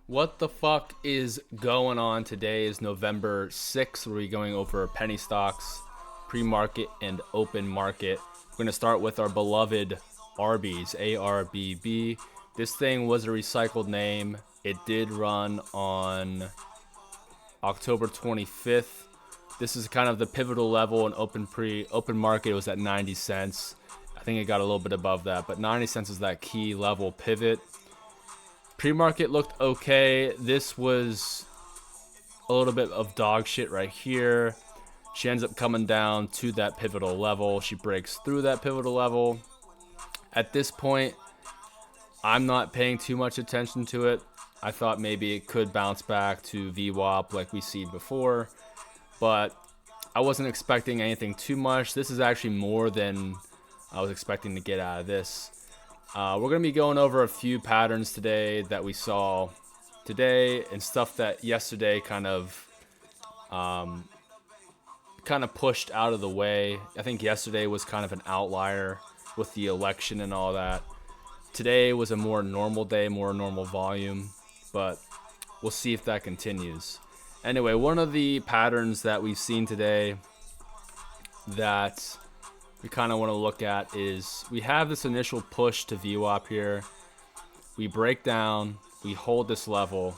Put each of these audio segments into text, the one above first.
What the fuck is going on? Today is November 6th. We're going over penny stocks, pre-market, and open market. We're going to start with our beloved Arby's, ARBB. This thing was a recycled name. It did run on October 25th. This is kind of the pivotal level in open market. It was at 90 cents. I think it got a little bit above that, but 90 cents is that key level pivot. Pre-market looked okay. This was a little bit of dog shit right here. She ends up coming down to that pivotal level. She breaks through that pivotal level. At this point, I'm not paying too much attention to it. I thought maybe it could bounce back to VWAP like we see before, but I wasn't expecting anything too much. This is actually more than I was expecting to get out of this. We're going to be going over a few patterns today that we saw today and stuff that yesterday kind of pushed out of the way. I think yesterday was kind of an outlier with the election and all that. Today was a more normal day, more normal volume, but we'll see if that continues. Anyway, one of the patterns that we've seen today that we kind of want to look at is we have this initial push to VWAP here. We break down, we hold this level,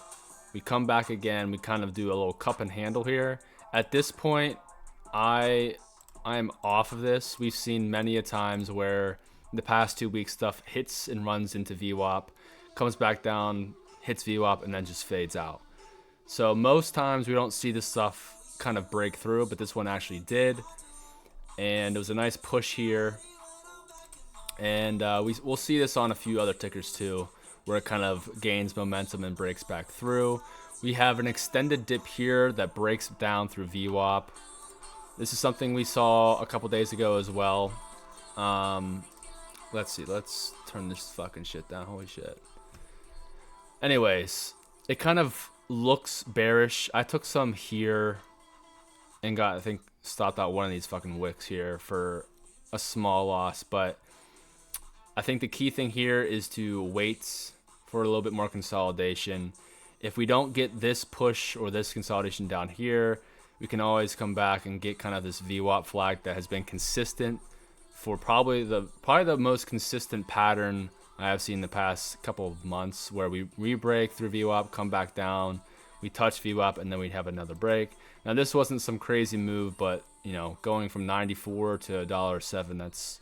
we come back again, we kind of do a little cup and handle here. At this point, I'm off of this. We've seen many a times where in the past 2 weeks stuff hits and runs into VWAP, comes back down, hits VWAP, and then just fades out. So most times we don't see this stuff kind of break through, but this one actually did. And it was a nice push here, and we'll see this on a few other tickers too, where it kind of gains momentum and breaks back through. We have an extended dip here that breaks down through VWAP. This is something we saw a couple days ago as well. Let's see, let's turn this fucking shit down. Holy shit. Anyways, it kind of looks bearish. I took some here and got, I think, stopped out one of these fucking wicks here for a small loss, but I think the key thing here is to wait for a little bit more consolidation. If we don't get this push or this consolidation down here, we can always come back and get kind of this VWAP flag that has been consistent for probably the most consistent pattern I have seen the past couple of months, where we re-break through VWAP, come back down, we touch VWAP, and then we'd have another break. Now, this wasn't some crazy move, but, you know, going from 94 to $1.07, that's,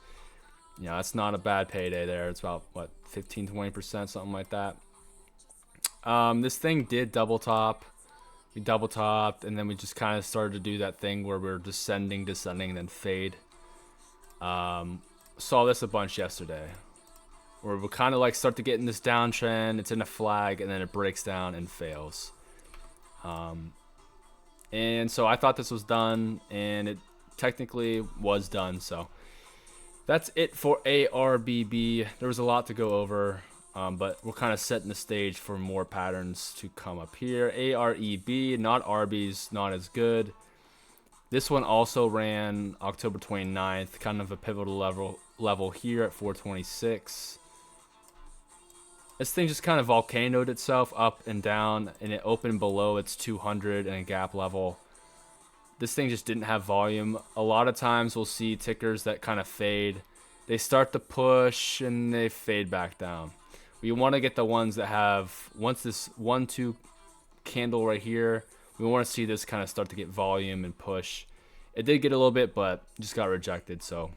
you know, that's not a bad payday there. It's about, what, 15, 20%, something like that. This thing did double top. We double topped, and then we just kind of started to do that thing where we're descending, and then fade. Saw this a bunch yesterday, where we kind of like start to get in this downtrend. It's in a flag, and then it breaks down and fails. And so I thought this was done, and it technically was done. So that's it for ARBB. There was a lot to go over, but we're kind of setting the stage for more patterns to come up here. AREB, not Arby's, not as good. This one also ran October 29th, kind of a pivotal level here at 426. This thing just kind of volcanoed itself up and down, and it opened below its 200 and a gap level. This thing just didn't have volume. A lot of times we'll see tickers that kind of fade. They start to push and they fade back down. We want to get the ones that have, once this 1-2 candle right here, we want to see this kind of start to get volume and push. It did get a little bit, but just got rejected, so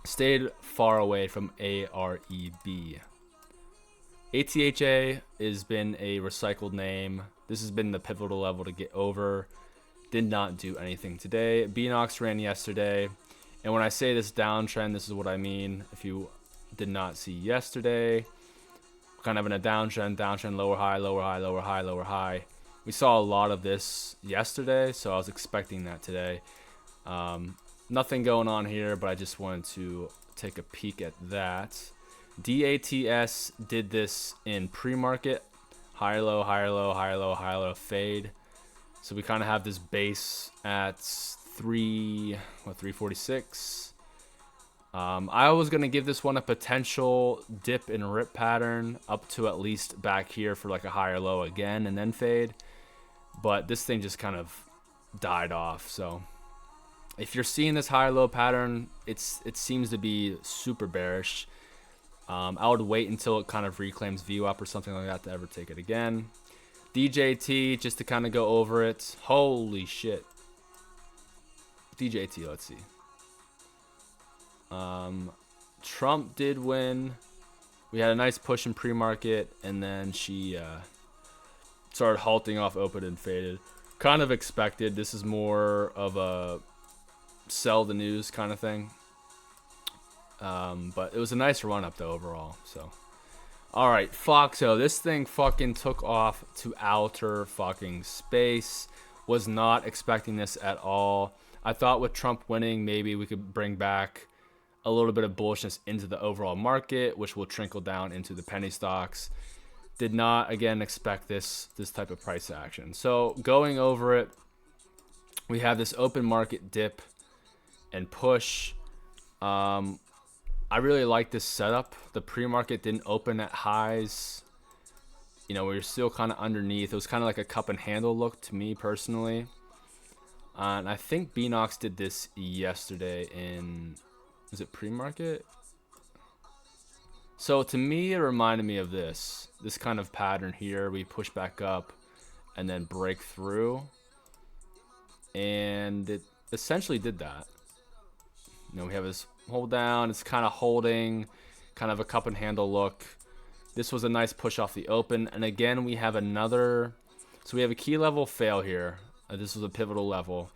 stayed far away from AREB. ATHA has been a recycled name. This has been the pivotal level to get over. Did not do anything today. BNOX ran yesterday. And when I say this downtrend, this is what I mean. If you did not see yesterday, kind of in a downtrend, lower high, lower high, lower high, lower high. We saw a lot of this yesterday, so I was expecting that today. Nothing going on here, but I just wanted to take a peek at that. DATS did this in pre-market, higher low, higher low, higher low, higher low, fade. So we kind of have this base at 346. I was going to give this one a potential dip and rip pattern up to at least back here for like a higher low again and then fade. But this thing just kind of died off. So if you're seeing this higher low pattern, it seems to be super bearish. I would wait until it kind of reclaims VWAP or something like that to ever take it again. DJT, just to kind of go over it. Holy shit. DJT, let's see. Trump did win. We had a nice push in pre-market, and then she started halting off open and faded. Kind of expected. This is more of a sell the news kind of thing. But it was a nice run up though overall. So, all right, FOXO. This thing fucking took off to outer fucking space. Was not expecting this at all. I thought with Trump winning, maybe we could bring back a little bit of bullishness into the overall market, which will trickle down into the penny stocks. Did not, again, expect this type of price action. So going over it, we have this open market dip and push. I really like this setup. The pre-market didn't open at highs. You know, we were still kind of underneath. It was kind of like a cup and handle look to me personally. And I think BNOX did this yesterday in, is it pre-market? So to me, it reminded me of this kind of pattern here. We push back up and then break through. And it essentially did that. You know, we have this hold down. It's kind of holding, kind of a cup and handle look. This was a nice push off the open. And again, we have another, so we have a key level fail here. This was a pivotal level.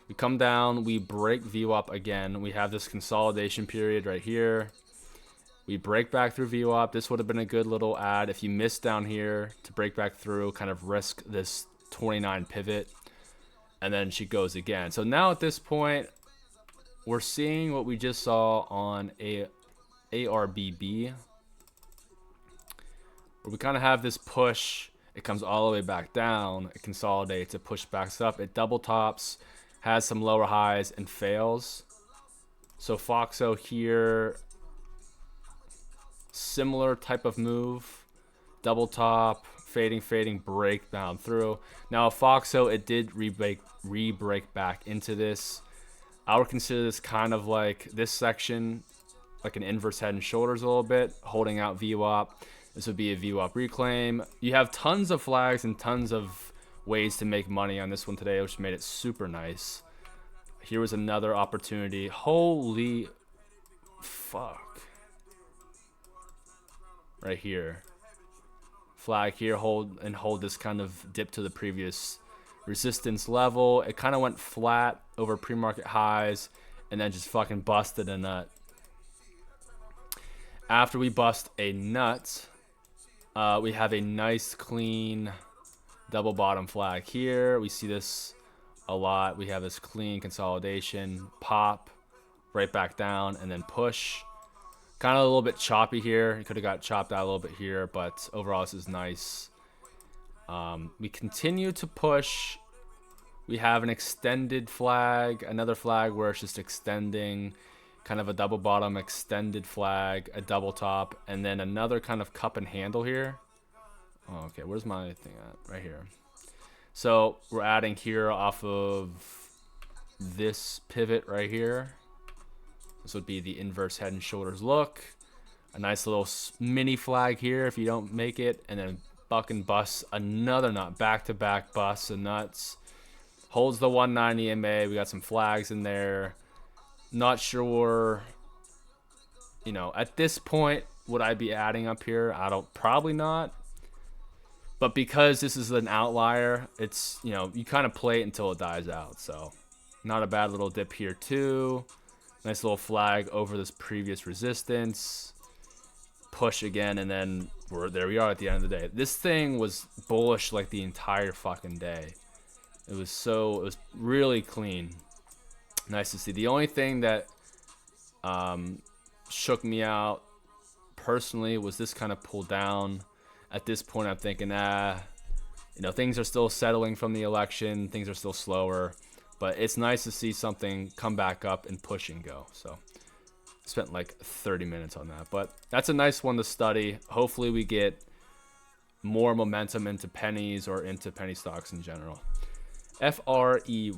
We come down, we break VWAP again. We have this consolidation period right here. We break back through VWAP. This would have been a good little add. If you miss down here to break back through, kind of risk this 29 pivot. And then she goes again. So now at this point, we're seeing what we just saw on ARBB. Where we kind of have this push. It comes all the way back down. It consolidates. It push backs up. It double tops. Has some lower highs and fails. So FOXO here, similar type of move. Double top, fading, break down through. Now FOXO, it did re-break back into this. I would consider this kind of like this section, like an inverse head and shoulders a little bit, holding out VWAP. This would be a VWAP reclaim. You have tons of flags and tons of ways to make money on this one today, which made it super nice. Here was another opportunity. Holy fuck. Right here. Flag here, hold this kind of dip to the previous resistance level. It kind of went flat over pre-market highs and then just fucking busted a nut. After we bust a nut, we have a nice clean double bottom flag here. We see this a lot. We have this clean consolidation, pop, right back down, and then push. Kind of a little bit choppy here. It could have got chopped out a little bit here, but overall this is nice. We continue to push. We have an extended flag, another flag where it's just extending, kind of a double bottom extended flag, a double top, and then another kind of cup and handle here. Oh, okay, where's my thing at? Right here. So we're adding here off of this pivot right here. This would be the inverse head and shoulders look. A nice little mini flag here if you don't make it, and then fucking busts another nut, back-to-back busts and nuts. Holds the 190 MA. We got some flags in there. Not sure, you know, at this point, would I be adding up here? Probably not. But because this is an outlier, it's, you know, you kind of play it until it dies out. So not a bad little dip here too. Nice little flag over this previous resistance. Push again, and then there we are at the end of the day. This thing was bullish like the entire fucking day. It was really clean. Nice to see. The only thing that shook me out personally was this kind of pull down. At this point, I'm thinking, you know, things are still settling from the election. Things are still slower. But it's nice to see something come back up and push and go. So Spent like 30 minutes on that, but that's a nice one to study. Hopefully we get more momentum into pennies or into penny stocks in general. FREY.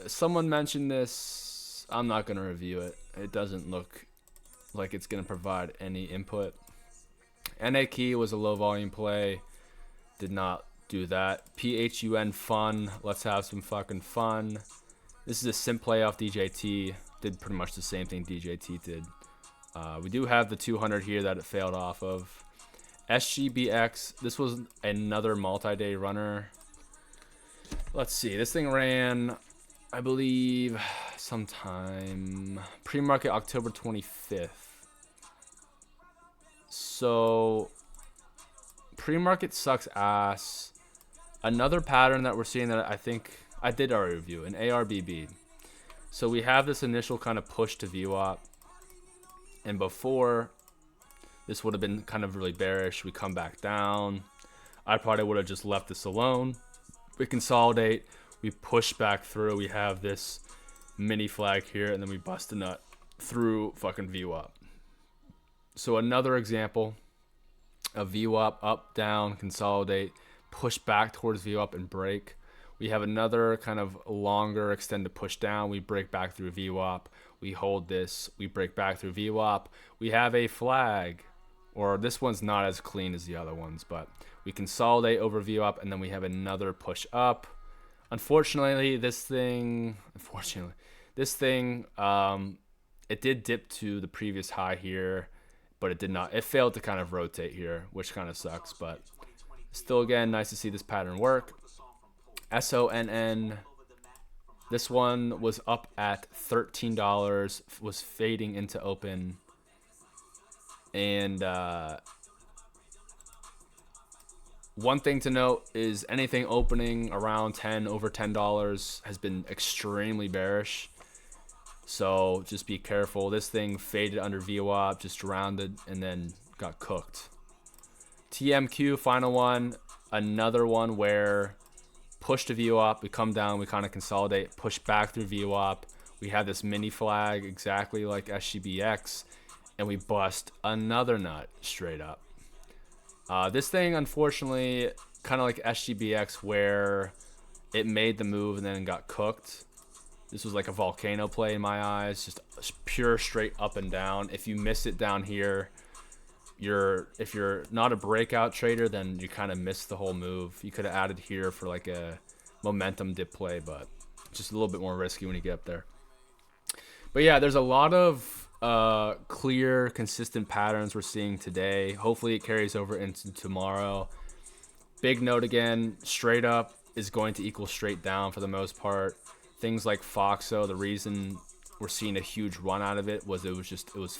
Someone mentioned this. I'm not going to review it. It doesn't look like it's going to provide any input. NAK was a low volume play. Did not do that. PHUN. Let's have some fucking fun. This is a sim play off DJT. Did pretty much the same thing DJT did. We do have the 200 here that it failed off of. SGBX. This was another multi-day runner. Let's see. This thing ran, I believe, sometime pre-market October 25th. So pre-market sucks ass. Another pattern that we're seeing that I think I did already review, an ARBB. So we have this initial kind of push to VWAP, and before this would have been kind of really bearish. We come back down. I probably would have just left this alone. We consolidate, we push back through. We have this mini flag here, and then we bust a nut through fucking VWAP. So another example of VWAP, up, down, consolidate, push back towards VWAP and break. We have another kind of longer extended push down. We break back through VWAP. We hold this. We break back through VWAP. We have a flag, or this one's not as clean as the other ones, but we consolidate over VWAP, and then we have another push up. Unfortunately, this thing, it did dip to the previous high here, but it did not. It failed to kind of rotate here, which kind of sucks, but still, again, nice to see this pattern work. SONN. This one was up at $13, was fading into open, and one thing to note is anything opening around 10 over $10 has been extremely bearish. So just be careful. This thing faded under VWAP, just rounded, and then got cooked. TMQ, final one. Another one where push to VWAP, we come down, we kind of consolidate, push back through VWAP. We have this mini flag exactly like SGBX, and we bust another nut straight up. This thing, unfortunately, kind of like SGBX, where it made the move and then got cooked. This was like a volcano play in my eyes, just pure straight up and down. If you miss it down here, if you're not a breakout trader, then you kind of miss the whole move. You could have added here for like a momentum dip play, but just a little bit more risky when you get up there. But yeah, there's a lot of clear, consistent patterns we're seeing today. Hopefully it carries over into tomorrow. Big note again, straight up is going to equal straight down for the most part. Things like FOXO, the reason we're seeing a huge run out of it was it was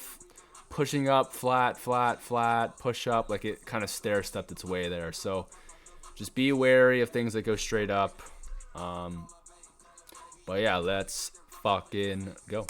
pushing up, flat, push up, like it kind of stair-stepped its way there. So just be wary of things that go straight up. But yeah, let's fucking go.